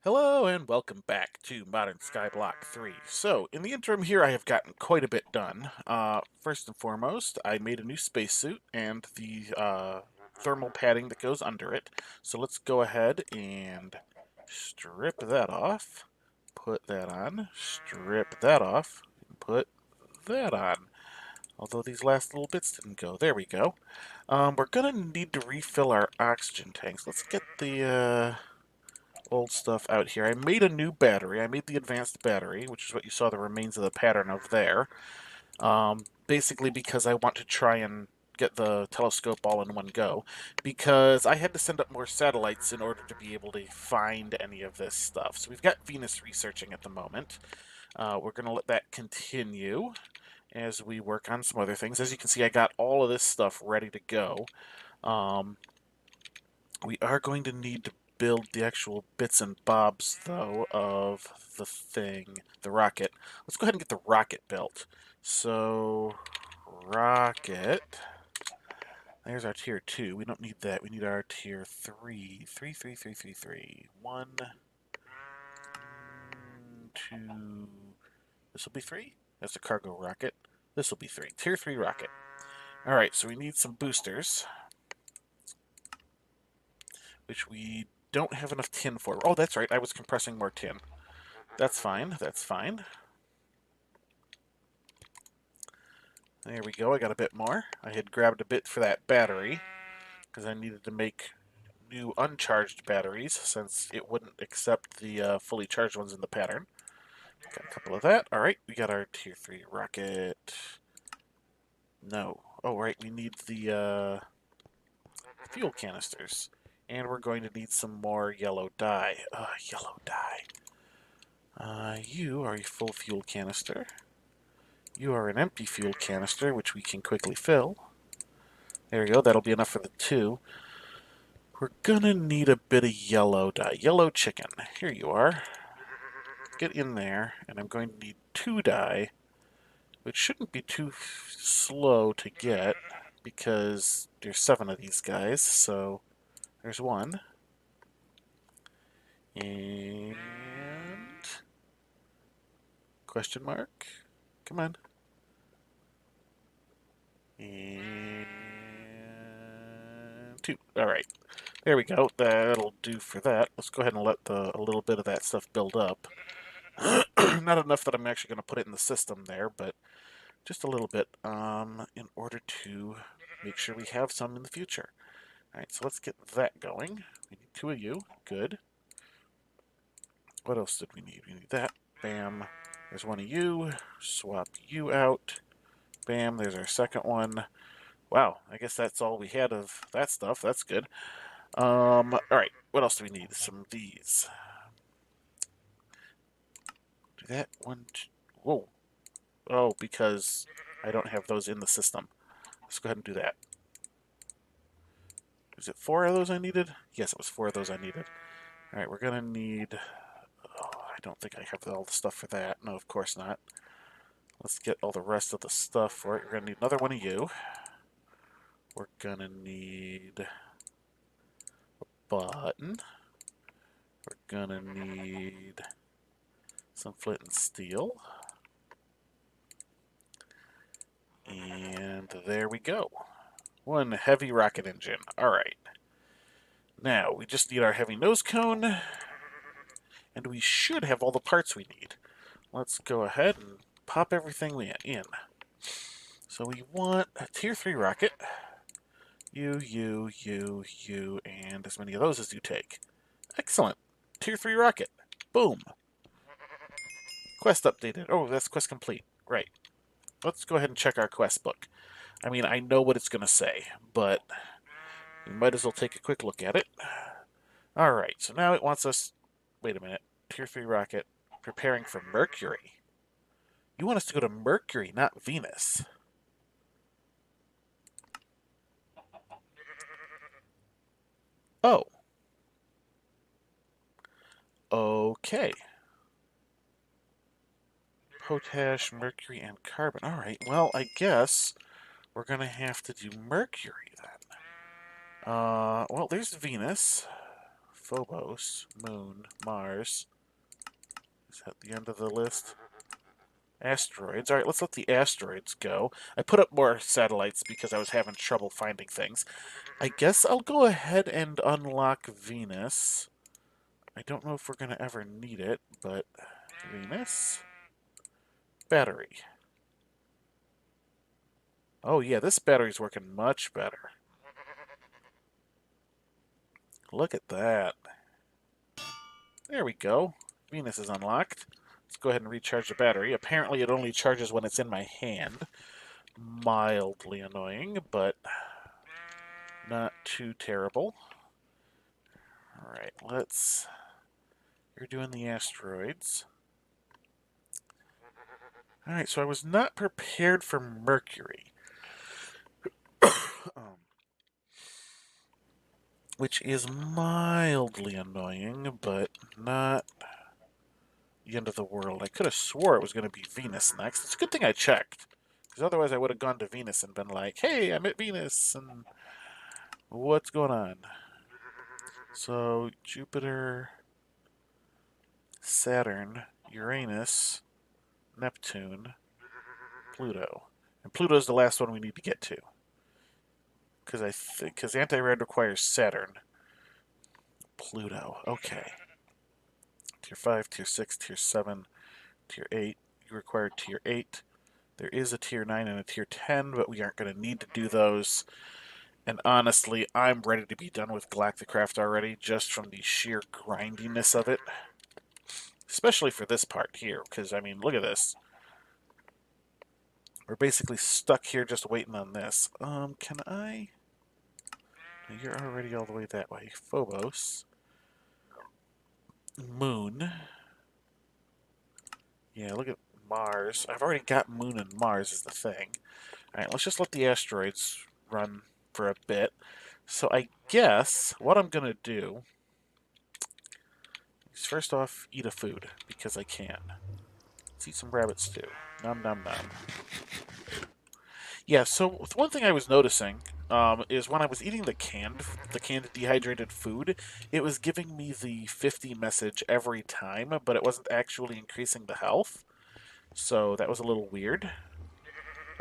Hello and welcome back to Modern Skyblock 3. So, in the interim here, I have gotten quite a bit done. First and foremost, I made a new spacesuit and the thermal padding that goes under it. So let's go ahead and strip that off, put that on, strip that off, and put that on. Although these last little bits didn't go. There we go. We're going to need to refill our oxygen tanks. Let's get the old stuff out here. I made a new battery. I made the advanced battery, which is what you saw the remains of the pattern of there. Basically because I want to try and get the telescope all in one go, because I had to send up more satellites in order to be able to find any of this stuff. So we've got Venus researching at the moment. We're going to let that continue as we work on some other things. As you can see, I got all of this stuff ready to go. We are going to need to build the actual bits and bobs, though, of the thing, the rocket. Let's go ahead and get the rocket built. So, rocket. There's our tier 2. We don't need that. We need our tier 3. 3, 3, 3, 3, 3. 1, 2. This will be 3. That's a cargo rocket. This will be 3. Tier 3 rocket. Alright, so we need some boosters, which we don't have enough tin for. Oh, that's right. I was compressing more tin. That's fine. That's fine. There we go. I got a bit more. I had grabbed a bit for that battery because I needed to make new uncharged batteries since it wouldn't accept the fully charged ones in the pattern. Got a couple of that. All right, we got our tier 3 rocket. No. Oh, right. We need the fuel canisters. And we're going to need some more yellow dye. Yellow dye. You are a full fuel canister. You are an empty fuel canister, which we can quickly fill. There we go. That'll be enough for the 2. We're gonna need a bit of yellow dye. Yellow chicken. Here you are. Get in there, and I'm going to need 2 dye, which shouldn't be too slow to get, because there's 7 of these guys, so there's 1. And... question mark? Come on. And 2. Alright. There we go. That'll do for that. Let's go ahead and let a little bit of that stuff build up. Not enough that I'm actually going to put it in the system there, but just a little bit in order to make sure we have some in the future. Alright, so let's get that going. We need 2 of you. Good. What else did we need? We need that. Bam. There's 1 of you. Swap you out. Bam. There's our second one. Wow, I guess that's all we had of that stuff. That's good. Alright, what else do we need? Some of these. Do that one. Whoa. Oh, because I don't have those in the system. Let's go ahead and do that. Is it 4 of those I needed? Yes, it was 4 of those I needed. Alright, we're gonna need... oh, I don't think I have all the stuff for that. No, of course not. Let's get all the rest of the stuff for it. We're gonna need another 1 of you. We're gonna need a button. We're gonna need some flint and steel. And there we go. 1 heavy rocket engine. Alright. Now, we just need our heavy nose cone. And we should have all the parts we need. Let's go ahead and pop everything in. So we want a tier 3 rocket. You, and as many of those as you take. Excellent. Tier 3 rocket. Boom. Quest updated. Oh, that's quest complete. Right. Let's go ahead and check our quest book. I mean, I know what it's going to say, but we might as well take a quick look at it. Alright, so now it wants us... wait a minute. Tier 3 rocket. Preparing for Mercury. You want us to go to Mercury, not Venus. Oh. Okay. Potash, mercury, and carbon. Alright, well, I guess we're going to have to do Mercury then. Well, there's Venus. Phobos, Moon, Mars. Is that the end of the list? Asteroids. Alright, let's let the asteroids go. I put up more satellites because I was having trouble finding things. I guess I'll go ahead and unlock Venus. I don't know if we're going to ever need it, but Venus? Battery. Oh yeah, this battery's working much better. Look at that. There we go. Venus is unlocked. Let's go ahead and recharge the battery. Apparently it only charges when it's in my hand. Mildly annoying, but not too terrible. Alright, let's... You're doing the asteroids. Alright, so I was not prepared for Mercury. Which is mildly annoying, but not the end of the world. I could have swore it was going to be Venus next. It's a good thing I checked. Because otherwise I would have gone to Venus and been like, hey, I'm at Venus, and what's going on? So, Jupiter, Saturn, Uranus, Neptune, Pluto. And Pluto's the last one we need to get to. Because anti-red requires Saturn. Pluto, okay. Tier 5, Tier 6, Tier 7, Tier 8. You require Tier 8. There is a Tier 9 and a Tier 10, but we aren't going to need to do those. And honestly, I'm ready to be done with Galacticraft already, just from the sheer grindiness of it. Especially for this part here, because, I mean, look at this. We're basically stuck here just waiting on this. Can I... You're already all the way that way. Phobos. Moon. Yeah, look at Mars. I've already got Moon and Mars is the thing. Alright, let's just let the asteroids run for a bit. So I guess what I'm going to do is first off eat a food, because I can. Let's eat some rabbit stew. Nom nom nom. Yeah, so one thing I was noticing is when I was eating the canned dehydrated food, it was giving me the 50 message every time, but it wasn't actually increasing the health. So that was a little weird.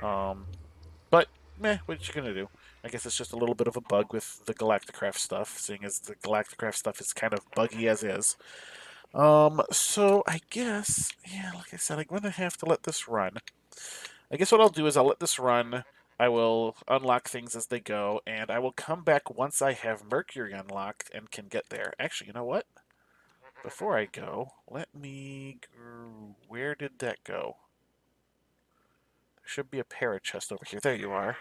But, meh, what you gonna do? I guess it's just a little bit of a bug with the Galacticraft stuff, seeing as the Galacticraft stuff is kind of buggy as is. So I guess, yeah, like I said, I'm gonna have to let this run. I guess what I'll do is I'll let this run, I will unlock things as they go, and I will come back once I have Mercury unlocked and can get there. Actually, you know what? Before I go, let me... Where did that go? There should be a parachest over here. There you are.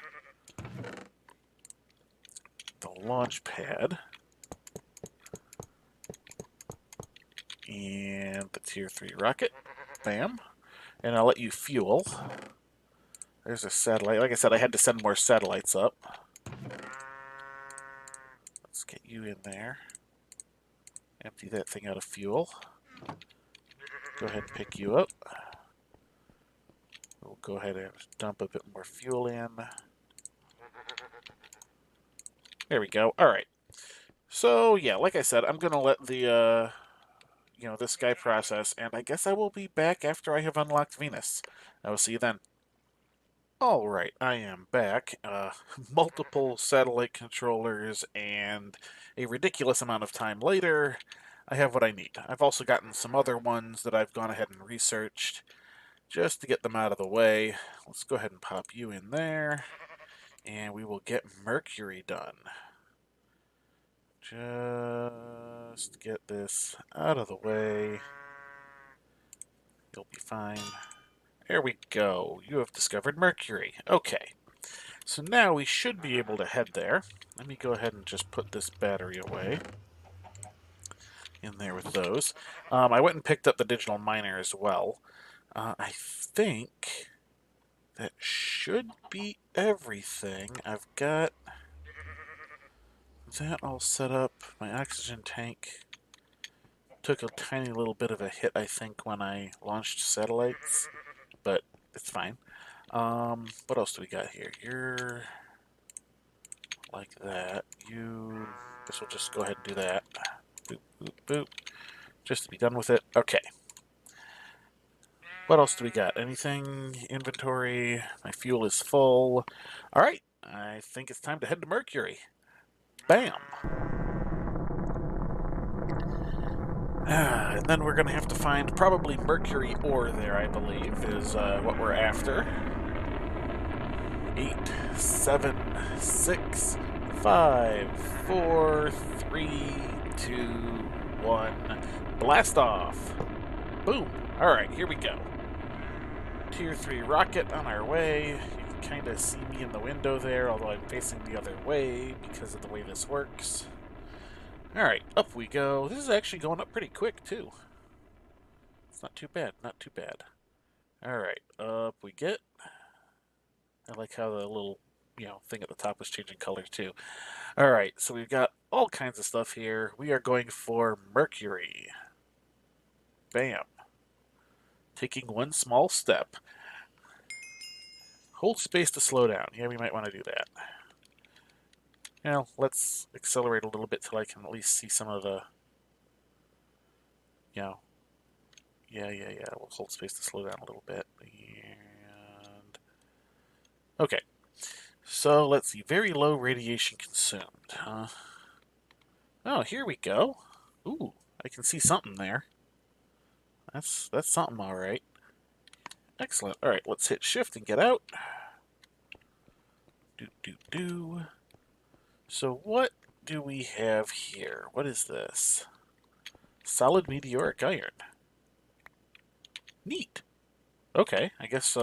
The launch pad. And the Tier 3 rocket. Bam. And I'll let you fuel. There's a satellite. Like I said, I had to send more satellites up. Let's get you in there. Empty that thing out of fuel. Go ahead and pick you up. We'll go ahead and dump a bit more fuel in. There we go. Alright. So, yeah, like I said, I'm going to let the, this guy process, and I guess I will be back after I have unlocked Venus. I will see you then. Alright, I am back. Multiple satellite controllers and a ridiculous amount of time later, I have what I need. I've also gotten some other ones that I've gone ahead and researched just to get them out of the way. Let's go ahead and pop you in there, and we will get Mercury done. Just get this out of the way. You'll be fine. There we go. You have discovered Mercury. Okay. So now we should be able to head there. Let me go ahead and just put this battery away. In there with those. I went and picked up the digital miner as well. I think that should be everything. I've got that all set up. My oxygen tank took a tiny little bit of a hit, I think, when I launched satellites, but it's fine. What else do we got here? You're like that. Guess we'll just go ahead and do that. Boop, boop, boop. Just to be done with it. Okay. What else do we got? Anything? Inventory. My fuel is full. All right. I think it's time to head to Mercury. Bam. And then we're going to have to find probably Mercury ore there, I believe, is what we're after. 8, 7, 6, 5, 4, 3, 2, 1. Blast off. Boom. All right, here we go. Tier 3 rocket on our way. You can kind of see me in the window there, although I'm facing the other way because of the way this works. Alright, up we go. This is actually going up pretty quick, too. It's not too bad, not too bad. Alright, up we get. I like how the little, thing at the top was changing colors, too. Alright, so we've got all kinds of stuff here. We are going for Mercury. Bam. Taking one small step. Hold space to slow down. Yeah, we might want to do that. Now, let's accelerate a little bit till I can at least see some of the, yeah. We'll hold space to slow down a little bit. And okay. So, let's see. Very low radiation consumed. Oh, here we go. Ooh, I can see something there. That's something, all right. Excellent. All right, let's hit shift and get out. Do. So what do we have here? What is this? Solid meteoric iron. Neat. Okay, I guess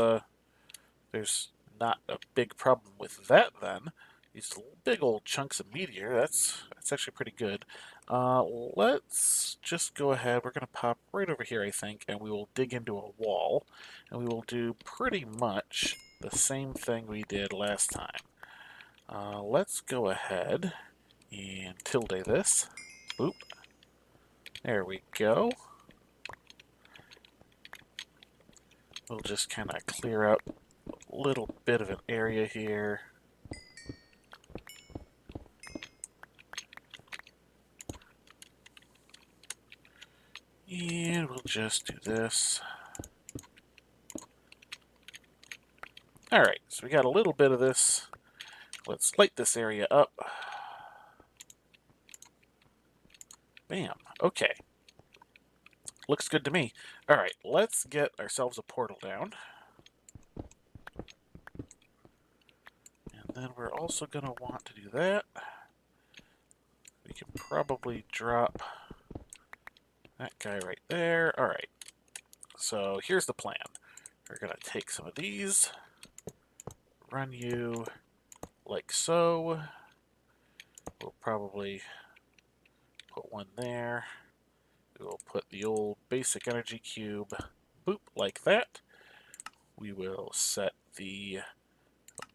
there's not a big problem with that then. These big old chunks of meteor, that's actually pretty good. Let's just go ahead. We're going to pop right over here, I think, and we will dig into a wall. And we will do pretty much the same thing we did last time. Let's go ahead and tilde this. Boop. There we go. We'll just kind of clear out a little bit of an area here. And we'll just do this. Alright, so we got a little bit of this. Let's light this area up. Bam. Okay. Looks good to me. Alright, let's get ourselves a portal down. And then we're also going to want to do that. We can probably drop that guy right there. Alright. So here's the plan. We're going to take some of these, run you like so. We'll probably put one there. We'll put the old basic energy cube, boop, like that. We will set the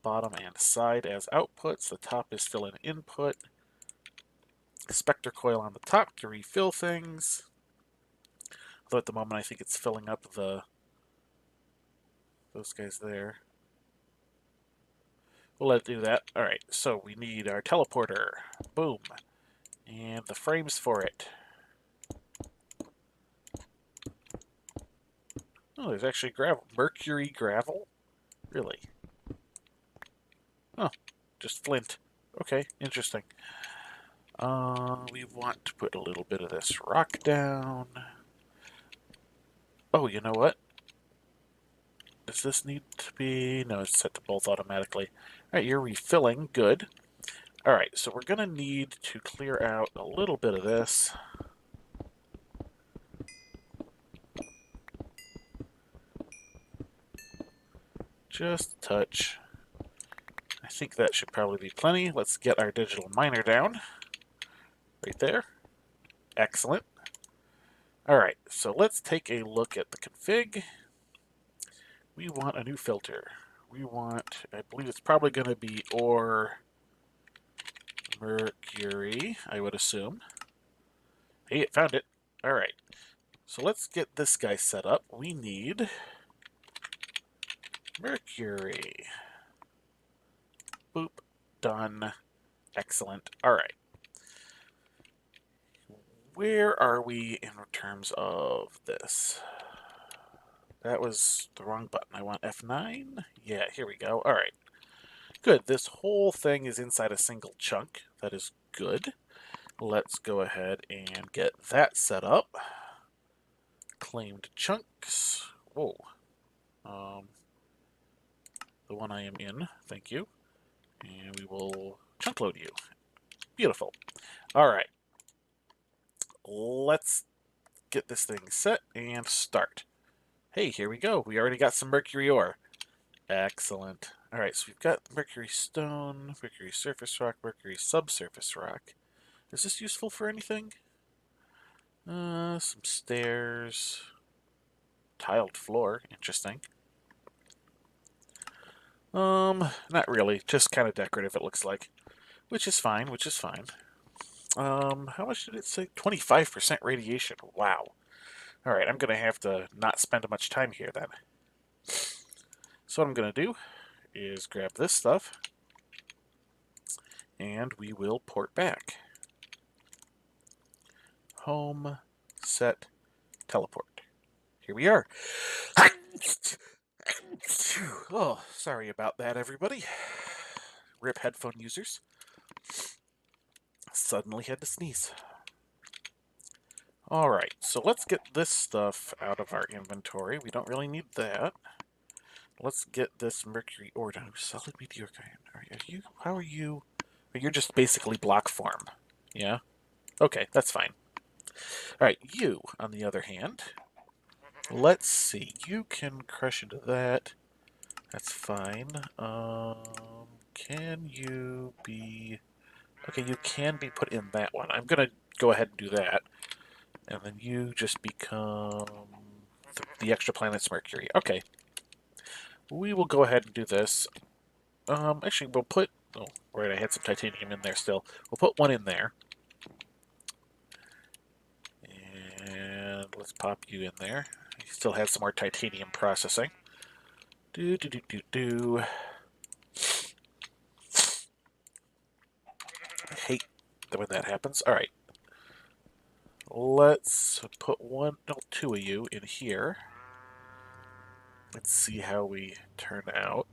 bottom and side as outputs. The top is still an input. Spectre coil on the top to refill things. Although at the moment I think it's filling up those guys there. We'll let it do that. Alright, so we need our teleporter. Boom. And the frames for it. Oh, there's actually gravel. Mercury gravel? Really? Oh, just flint. Okay, interesting. We want to put a little bit of this rock down. Oh, you know what? Does this need to be... No, it's set to both automatically. Alright, you're refilling. Good. Alright, so we're going to need to clear out a little bit of this. Just a touch. I think that should probably be plenty. Let's get our digital miner down. Right there. Excellent. Alright, so let's take a look at the config. We want a new filter. We want, I believe it's probably going to be ore Mercury, I would assume. Hey, it found it. Alright, so let's get this guy set up. We need Mercury. Boop. Done. Excellent. Alright. where are we in terms of this? That was the wrong button. I want F9. Yeah, here we go. All right. Good. This whole thing is inside a single chunk. That is good. Let's go ahead and get that set up. Claimed chunks. Whoa. The one I am in. Thank you. And we will chunk load you. Beautiful. All right. Let's get this thing set and start. Hey, here we go. We already got some mercury ore. Excellent. All right, so we've got mercury stone, mercury surface rock, mercury subsurface rock. Is this useful for anything? Some stairs. Tiled floor. Interesting. Not really. Just kind of decorative, it looks like. Which is fine, which is fine. How much did it say? 25% radiation. Wow. Alright, I'm going to have to not spend much time here then. So what I'm going to do is grab this stuff, and we will port back. Home, set, teleport. Here we are. Oh, sorry about that, everybody. RIP headphone users. Suddenly had to sneeze. Alright, so let's get this stuff out of our inventory. We don't really need that. Let's get this mercury ore down. Solid meteor iron. Are you? How are you? You're just basically block form. Yeah? Okay, that's fine. Alright, you, on the other hand. Let's see. You can crush into that. That's fine. Can you be... Okay, you can be put in that one. I'm going to go ahead and do that. And then you just become the extra planet's Mercury. Okay. We will go ahead and do this. Actually, we'll put... Oh, right, I had some titanium in there still. We'll put one in there. And let's pop you in there. You still have some more titanium processing. Do. I hate when that happens. Alright. Let's put two of you in here. Let's see how we turn out.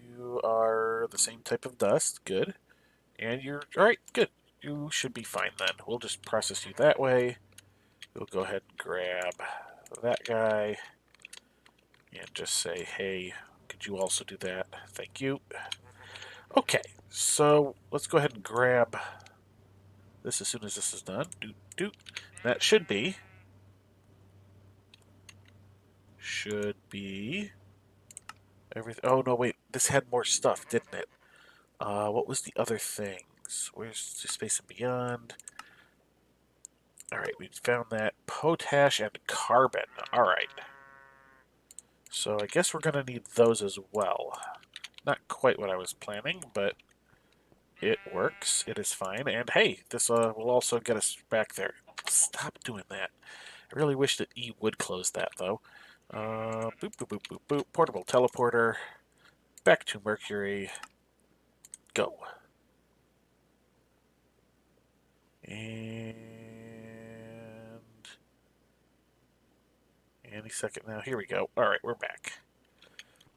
You are the same type of dust. Good. And you're... Alright, good. You should be fine then. We'll just process you that way. We'll go ahead and grab that guy. And just say, hey, could you also do that? Thank you. Okay, so let's go ahead and grab this as soon as this is done. Doot. That should be everything. Oh, no, wait. This had more stuff, didn't it? What was the other things? Where's the Space and Beyond? Alright, we found that. Potash and carbon. Alright. So I guess we're going to need those as well. Not quite what I was planning, but it works. It is fine. And hey, this will also get us back there. Stop doing that. I really wish that E would close that, though. Boop, boop, boop, boop, boop. Portable teleporter. Back to Mercury. Go. And any second now. Here we go. Alright, we're back.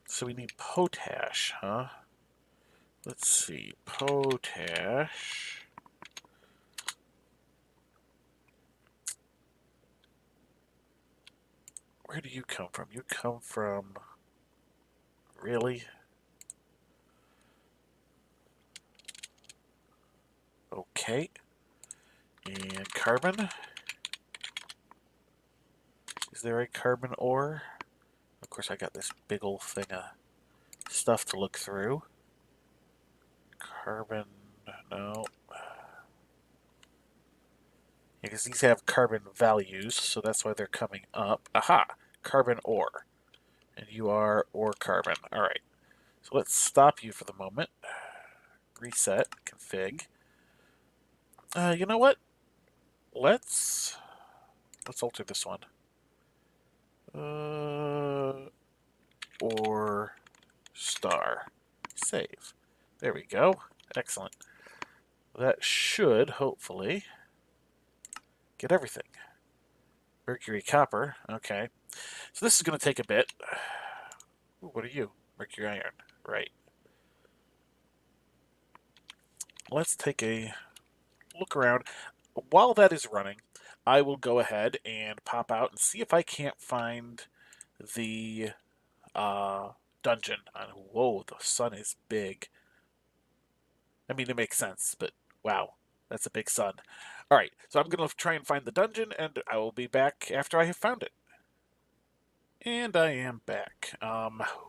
So we need potash, huh? Let's see. Potash. Where do you come from? You come from... Really? Okay. And carbon. Is there a carbon ore? Of course, I got this big old thing of stuff to look through. Carbon, no. Because these have carbon values, so that's why they're coming up. Aha! Carbon ore. And you are ore carbon. Alright. So let's stop you for the moment. Reset. Config. You know what? Let's alter this one. Or star. Save. There we go. Excellent. That should, hopefully, get everything. Mercury copper. Okay. So this is going to take a bit. Ooh, what are you? Mercury iron. Right. Let's take a look around. While that is running, I will go ahead and pop out and see if I can't find the dungeon. Whoa, the sun is big. I mean, it makes sense, but wow, that's a big sun. All right, so I'm going to try and find the dungeon, and I will be back after I have found it. And I am back.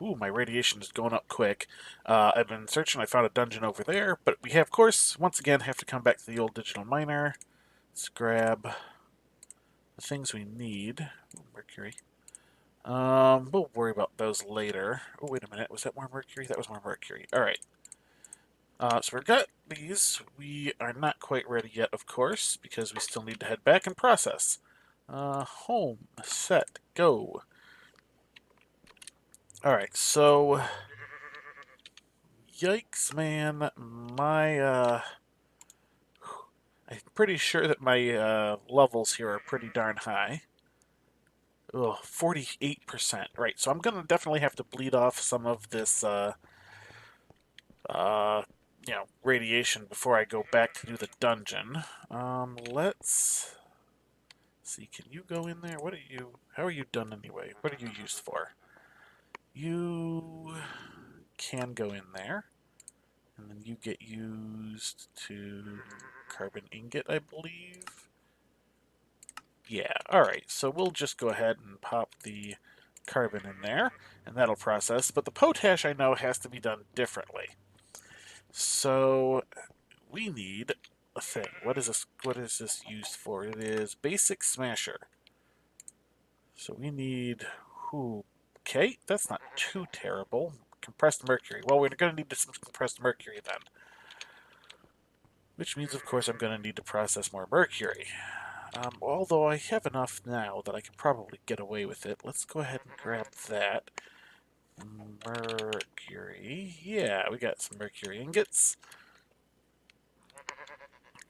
Ooh, my radiation is going up quick. I've been searching. I found a dungeon over there, but we have, of course, once again, have to come back to the old digital miner. Let's grab the things we need. Ooh, Mercury. We'll worry about those later. Oh, wait a minute. Was that more Mercury? That was more Mercury. All right. So we've got these. We are not quite ready yet, of course, because we still need to head back and process. Home, set, go. Alright, so... Yikes, man. I'm pretty sure that my levels here are pretty darn high. Ugh, 48%. Right, so I'm going to definitely have to bleed off some of this, radiation before I go back to do the dungeon. Let's see. Can you go in there? What are you... How are you done anyway? What are you used for? You can go in there. And then you get used to carbon ingot, I believe. Yeah, alright, so we'll just go ahead and pop the carbon in there, and that'll process. But the potash, I know, has to be done differently. So we need a thing. What is this used for? It is basic smasher. So we need... Okay, that's not too terrible. Compressed mercury. Well, we're going to need some compressed mercury then. Which means, of course, I'm going to need to process more mercury. Although I have enough now that I can probably get away with it. Let's go ahead and grab that. Mercury. Yeah, we got some mercury ingots.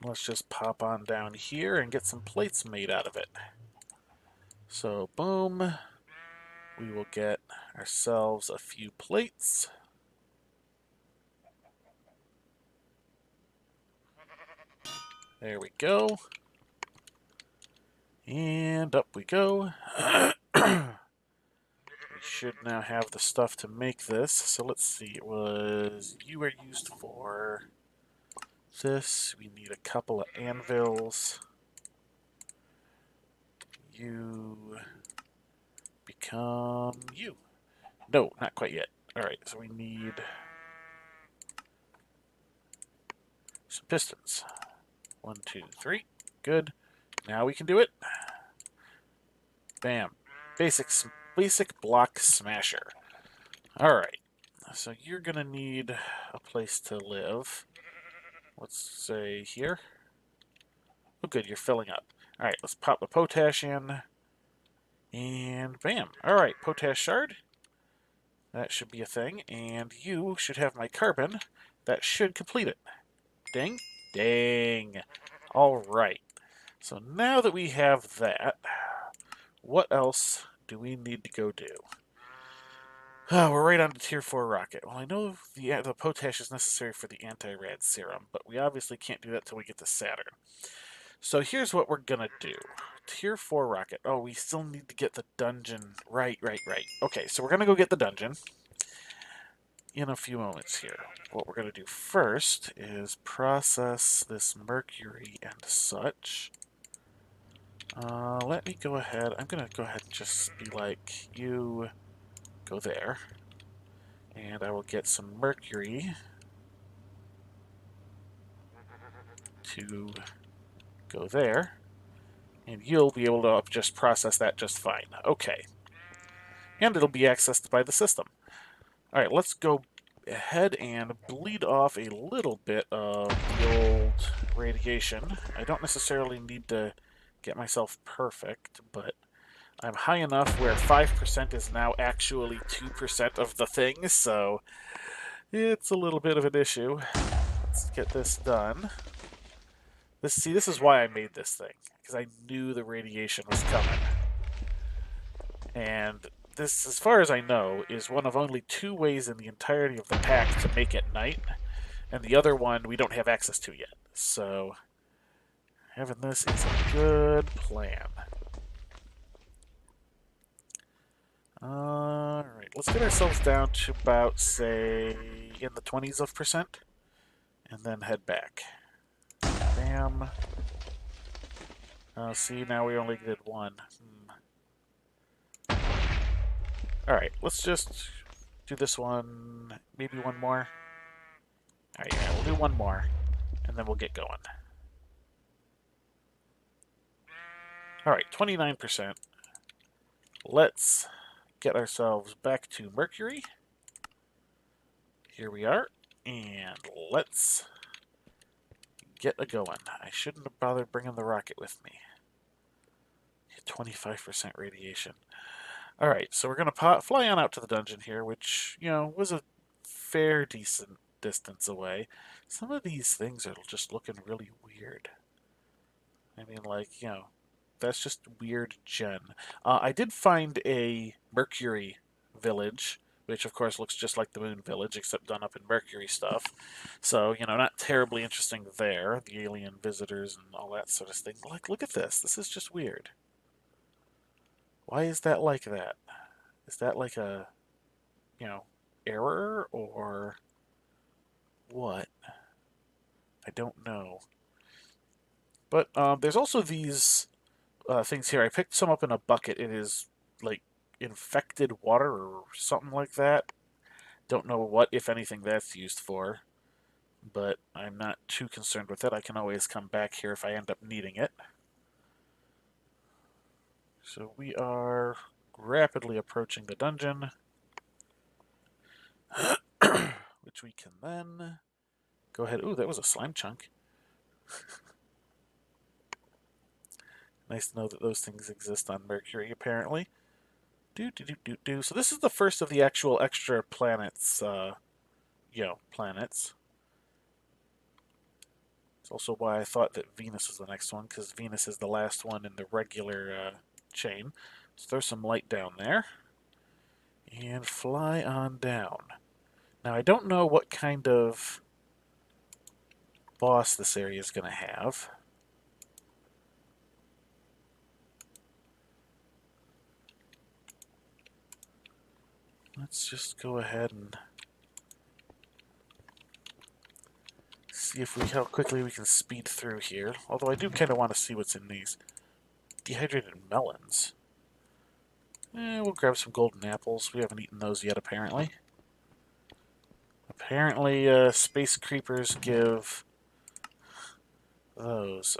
Let's just pop on down here and get some plates made out of it. So, boom. We will get ourselves a few plates. There we go. And up we go. We should now have the stuff to make this. So let's see. You were used for this. We need a couple of anvils. You become you. No, not quite yet. Alright, so we need some pistons. 1, 2, 3. Good. Now we can do it. Bam. Basic block smasher. Alright. So you're going to need a place to live. Let's say here. Oh, good. You're filling up. Alright, let's pop the potash in. And bam. Alright, potash shard. That should be a thing. And you should have my carbon. That should complete it. Ding. Ding. Alright. So now that we have that, what else do we need to go do? We're right on to Tier 4 rocket. Well, I know the potash is necessary for the anti-rad serum, but we obviously can't do that till we get to Saturn. So here's what we're gonna do. Tier 4 rocket. Oh, we still need to get the dungeon. Right. Okay, so we're gonna go get the dungeon in a few moments here. What we're gonna do first is process this mercury and such. Let me go ahead. I'm gonna go ahead and just be like, you go there. And I will get some mercury to go there. And you'll be able to just process that just fine. Okay. And it'll be accessed by the system. Alright, let's go ahead and bleed off a little bit of the old radiation. I don't necessarily need to get myself perfect, but I'm high enough where 5% is now actually 2% of the thing, so It's a little bit of an issue. Let's get this done. This is why I made this thing, because I knew the radiation was coming. And this, as far as I know, is one of only 2 ways in the entirety of the pack to make it night, and the other one we don't have access to yet. So having this is a good plan. Alright, let's get ourselves down to about, say, in the 20s of percent, and then head back. Bam. See, now we only did 1. Alright, let's just do this one, maybe 1 more. Alright, yeah, we'll do 1 more, and then we'll get going. Alright, 29%. Let's get ourselves back to Mercury. Here we are, and let's get a going. I shouldn't have bothered bringing the rocket with me. 25% radiation. Alright, so we're going to fly on out to the dungeon here, which, you know, was a fair decent distance away. Some of these things are just looking really weird. I mean, like, you know, that's just weird gen. I did find a Mercury village, which of course looks just like the Moon Village, except done up in Mercury stuff. So, you know, not terribly interesting there. The alien visitors and all that sort of thing. Like, look at this. This is just weird. Why is that like that? Is that like a, you know, error or what? I don't know. But there's also these things here. I picked some up in a bucket. It is like infected water or something like that. Don't know what, if anything, that's used for. But I'm not too concerned with it. I can always come back here if I end up needing it. So we are rapidly approaching the dungeon, which we can then go ahead. Ooh, that was a slime chunk. Nice to know that those things exist on Mercury, apparently. So this is the first of the actual extra planets, planets. It's also why I thought that Venus is the next one, because Venus is the last one in the regular chain. Let's throw some light down there. And fly on down. Now, I don't know what kind of boss this area is going to have. Let's just go ahead and see how quickly we can speed through here. Although I do kind of want to see what's in these dehydrated melons. We'll grab some golden apples. We haven't eaten those yet, apparently. Apparently, space creepers give those.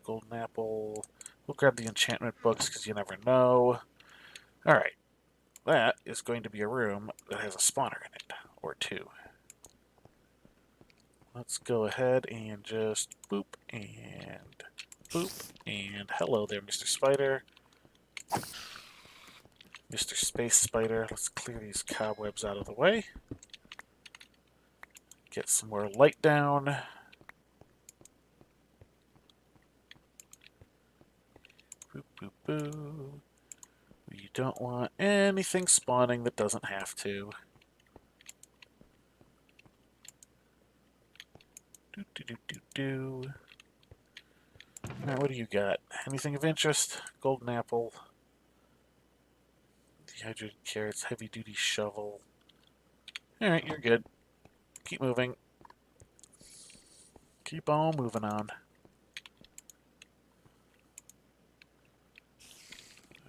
Golden apple. We'll grab the enchantment books, because you never know. Alright. That is going to be a room that has a spawner in it. Or 2. Let's go ahead and just boop and boop. And hello there, Mr. Spider. Mr. Space Spider. Let's clear these cobwebs out of the way. Get some more light down. Boop, boop, boop. You don't want anything spawning that doesn't have to. Alright, what do you got? Anything of interest? Golden apple. Dehydrated carrots, heavy-duty shovel. Alright, you're good. Keep moving. Keep on moving on.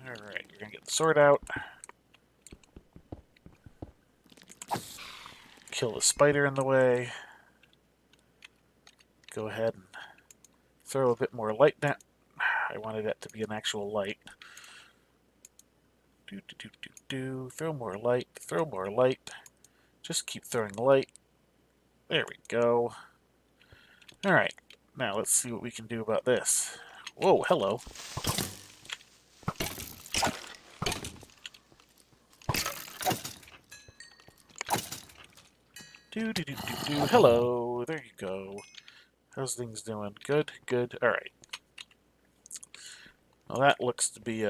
Alright, you're gonna get the sword out. Kill the spider in the way. Go ahead and throw a bit more light down. I wanted that to be an actual light. Throw more light, throw more light. Just keep throwing light. There we go. Alright, now let's see what we can do about this. Whoa, hello. Hello, there you go. How's things doing? Good, good. All right. Well, that looks to be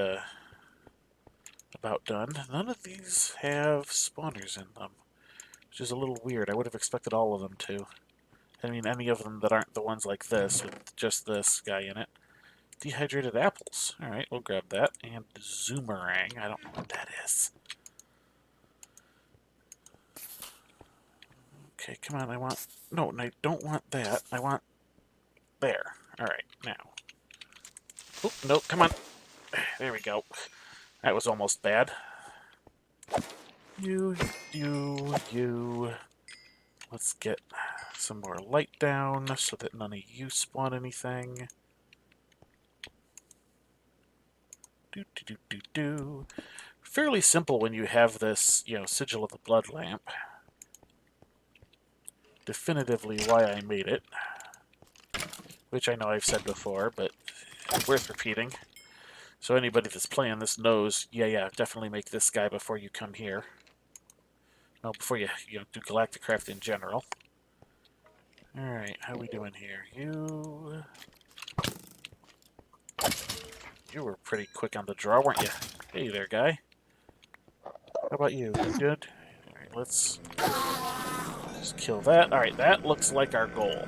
about done. None of these have spawners in them, which is a little weird. I would have expected all of them to. I mean, any of them that aren't the ones like this, with just this guy in it. Dehydrated apples. All right, we'll grab that. And Zoomerang. I don't know what that is. Okay, come on. I want... No, I don't want that. I want... There. All right, now. Oh, no, come on. There we go. That was almost bad. You. Let's get some more light down so that none of you spawn anything. Fairly simple when you have this, Sigil of the Blood Lamp. Definitively why I made it. Which I know I've said before, but worth repeating. So anybody that's playing this knows, yeah, definitely make this guy before you come here. No, before you do Galacticraft in general. Alright, how we doing here? You were pretty quick on the draw, weren't you? Hey there, guy. How about you? Good? Alright, let's just kill that. Alright, that looks like our goal.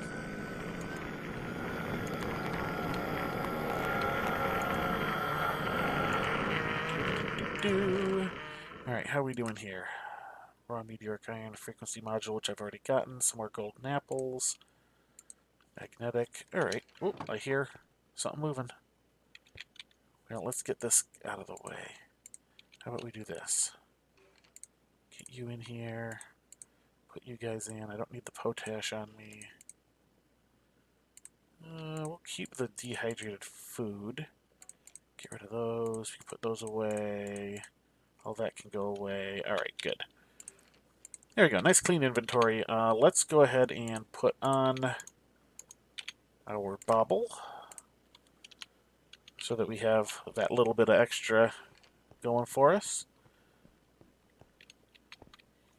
Alright, how are we doing here? Raw meteoric iron frequency module, which I've already gotten. Some more golden apples. Magnetic. Alright. Oh, I hear something moving. Well, let's get this out of the way. How about we do this? Get you in here. Put you guys in. I don't need the potash on me. We'll keep the dehydrated food. Get rid of those. We can put those away. All that can go away. Alright, good. There we go. Nice clean inventory. Let's go ahead and put on our bauble so that we have that little bit of extra going for us.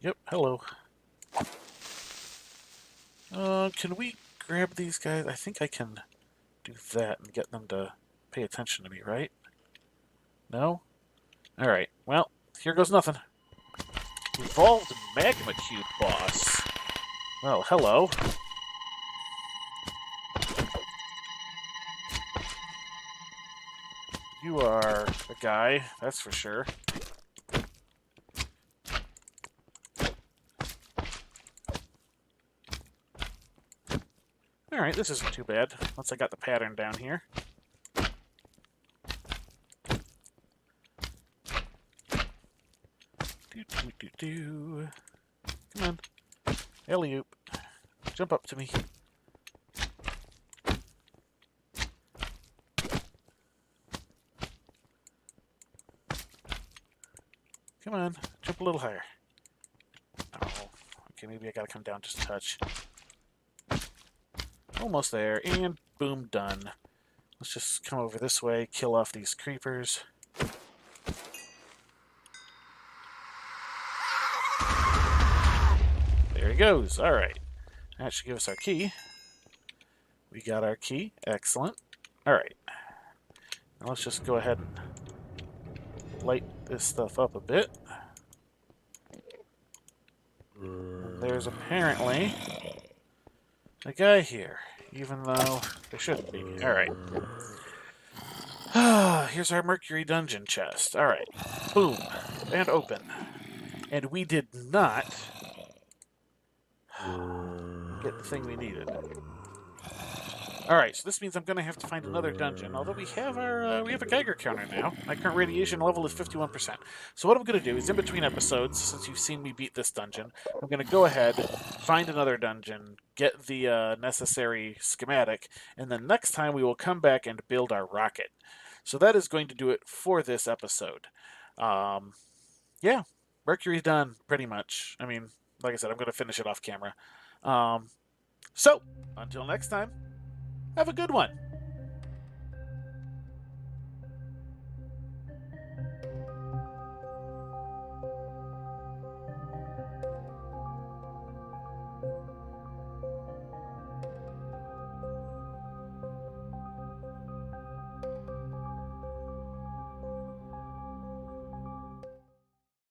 Yep, hello. Can we grab these guys? I think I can do that and get them to pay attention to me, right? No? Alright, well, here goes nothing. Evolved Magma Cube boss. Well, hello. You are a guy, that's for sure. Alright, this isn't too bad, once I got the pattern down here. Come on. Alley-oop. Jump up to me. Come on. Jump a little higher. Oh. Okay, maybe I gotta come down just a touch. Almost there. And boom, done. Let's just come over this way, kill off these creepers. There he goes. Alright. That should give us our key. We got our key. Excellent. Alright. Now let's just go ahead and light this stuff up a bit. And there's apparently a guy here, even though there shouldn't be. Alright. Here's our Mercury dungeon chest. Alright. Boom. And open. And we did not get the thing we needed. Alright, so this means I'm going to have to find another dungeon, although we have a Geiger counter now. My current radiation level is 51%. So what I'm going to do is, in between episodes, since you've seen me beat this dungeon, I'm going to go ahead, find another dungeon, get the necessary schematic, and then next time we will come back and build our rocket. So that is going to do it for this episode. Yeah, Mercury's done, pretty much. I mean, like I said, I'm going to finish it off camera. So, until next time, have a good one.